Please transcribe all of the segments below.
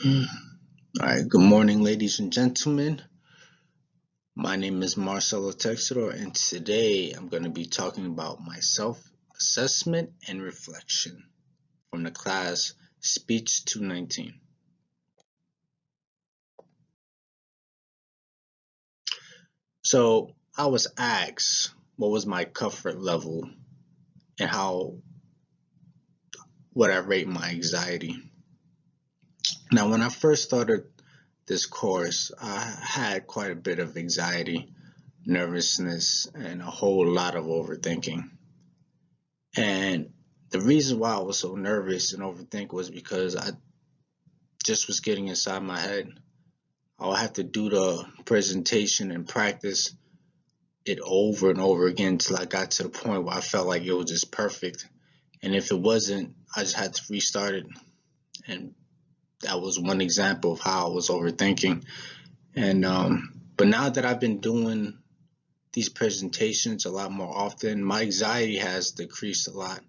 All right, good morning, ladies and gentlemen. My name is Marcelo Texidor, and today I'm going to be talking about my self assessment and reflection from the class Speech 219. So, I was asked what was my comfort level and how would I rate my anxiety. Now, when I first started this course, I had quite a bit of anxiety, nervousness, and a whole lot of overthinking. And the reason why I was so nervous and overthink was because I just was getting inside my head. I would have to do the presentation and practice it over and over again until I got to the point where I felt like it was just perfect. And if it wasn't, I just had to restart it. And that was one example of how I was overthinking. And but now that I've been doing these presentations a lot more often, my anxiety has decreased a lot.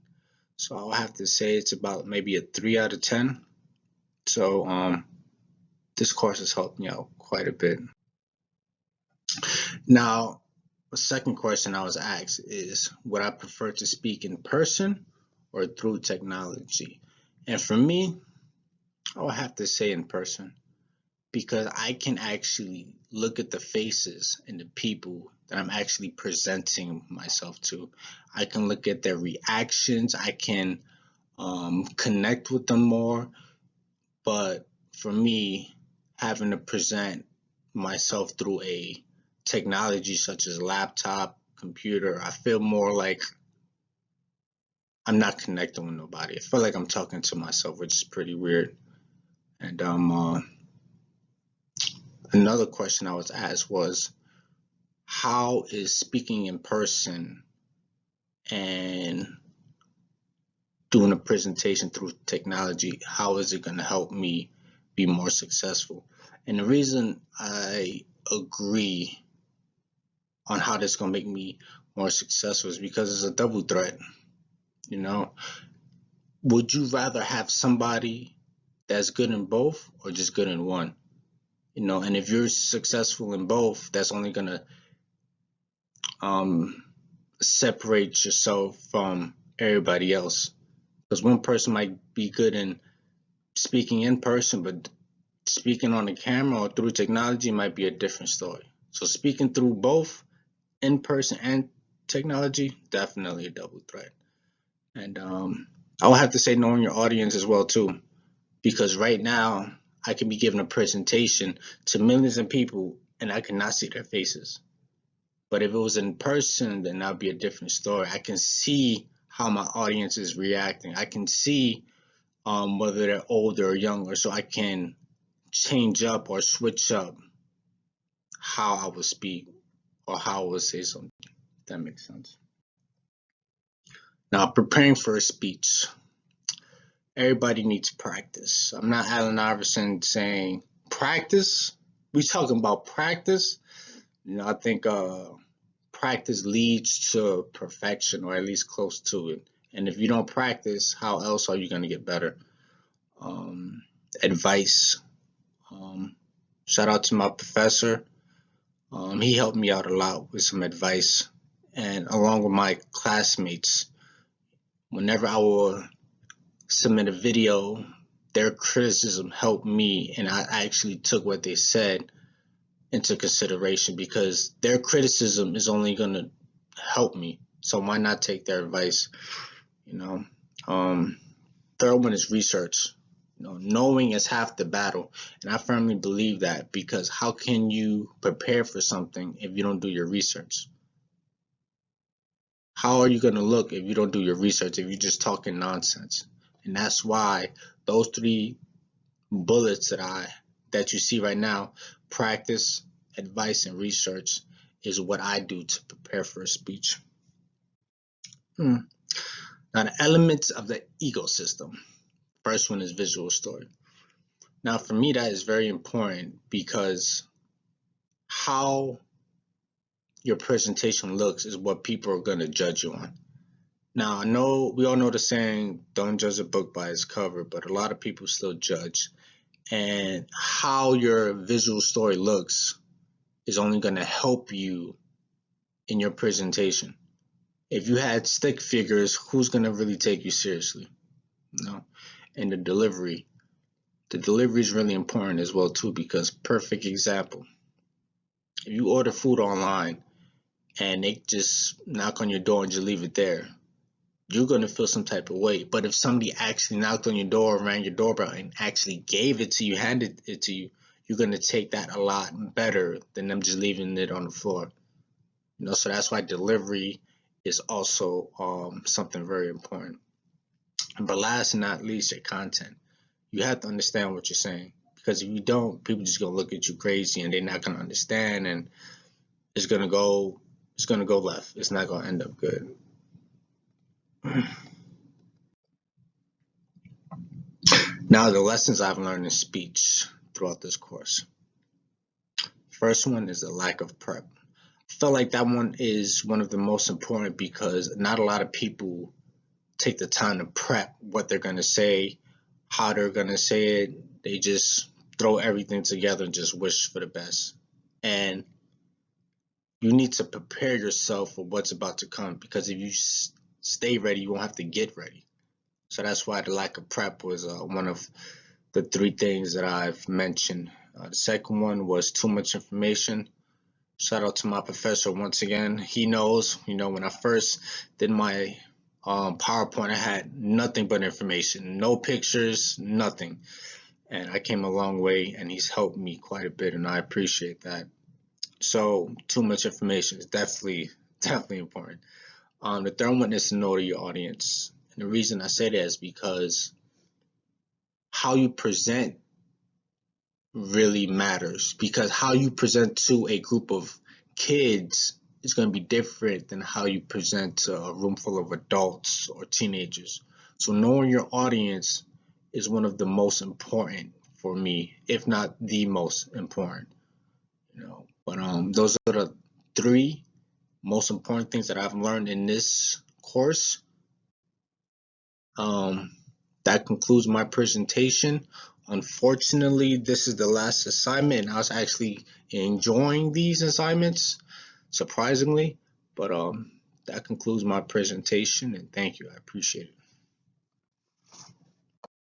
So I'll have to say it's about maybe a 3 out of 10. So this course has helped me out quite a bit. Now, the second question I was asked is, would I prefer to speak in person or through technology? And for me, I would have to say in person because I can actually look at the faces and the people that I'm actually presenting myself to. I can look at their reactions. I can connect with them more. But for me, having to present myself through a technology such as laptop, computer, I feel more like I'm not connecting with nobody. I feel like I'm talking to myself, which is pretty weird. And another question I was asked was, how is speaking in person and doing a presentation through technology, how is it going to help me be more successful? And the reason I agree on how this is going to make me more successful is because it's a double threat. You know, would you rather have somebody that's good in both or just good in one? And if you're successful in both, that's only going to um, separate yourself from everybody else. Because one person might be good in speaking in person, but speaking on the camera or through technology might be a different story. So speaking through both in person and technology, definitely a double threat. And I will have to say knowing your audience as well too, because right now I can be giving a presentation to millions of people and I cannot see their faces. But if it was in person, then that'd be a different story. I can see how my audience is reacting. I can see whether they're older or younger, so I can change up or switch up how I would speak or how I would say something. If that makes sense. Now, preparing for a speech. Everybody needs practice. I'm not Allen Iverson saying practice. We talking about practice. I think practice leads to perfection, or at least close to it. And if you don't practice, how else are you going to get better? Advice. Um, Shout out to my professor. He helped me out a lot with some advice, and along with my classmates, whenever I will submit a video, their criticism helped me, and I actually took what they said into consideration because their criticism is only going to help me. So why not take their advice? You know, third one is research. Knowing is half the battle, and I firmly believe that because how can you prepare for something if you don't do your research? How are you going to look if you don't do your research, if you're just talking nonsense? And that's why those three bullets that you see right now, practice, advice, and research, is what I do to prepare for a speech. Now, the elements of the ecosystem. First one is visual story. Now, for me, that is very important because how your presentation looks is what people are going to judge you on. Now, I know we all know the saying, don't judge a book by its cover, but a lot of people still judge. And how your visual story looks is only going to help you in your presentation. If you had stick figures, who's going to really take you seriously? No. And the delivery is really important as well too, because perfect example, if you order food online and they just knock on your door and just leave it there, you're going to feel some type of way. But if somebody actually knocked on your door, rang your doorbell, and actually gave it to you, handed it to you, you're going to take that a lot better than them just leaving it on the floor. So that's why delivery is also something very important. But last and not least, your content. You have to understand what you're saying, because if you don't, people just gonna look at you crazy and they're not gonna understand, and it's gonna go left. It's not gonna end up good. Now, the lessons I've learned in speech throughout this course. First one is the lack of prep. I feel like that one is one of the most important, because not a lot of people take the time to prep what they're going to say, how they're going to say it. They just throw everything together and just wish for the best. And you need to prepare yourself for what's about to come, because if you stay ready, you won't have to get ready. So that's why the lack of prep was one of the three things that I've mentioned. The second one was too much information. Shout out to my professor once again. He knows, when I first did my PowerPoint, I had nothing but information, no pictures, nothing. And I came a long way, and he's helped me quite a bit, and I appreciate that. So too much information is definitely important. The third one is to know your audience. And the reason I say that is because how you present really matters, because how you present to a group of kids is going to be different than how you present to a room full of adults or teenagers. So knowing your audience is one of the most important for me, if not the most important. But those are the three most important things that I've learned in this course. That concludes my presentation. Unfortunately, this is the last assignment, and I was actually enjoying these assignments, surprisingly. But that concludes my presentation, and thank you. I appreciate it.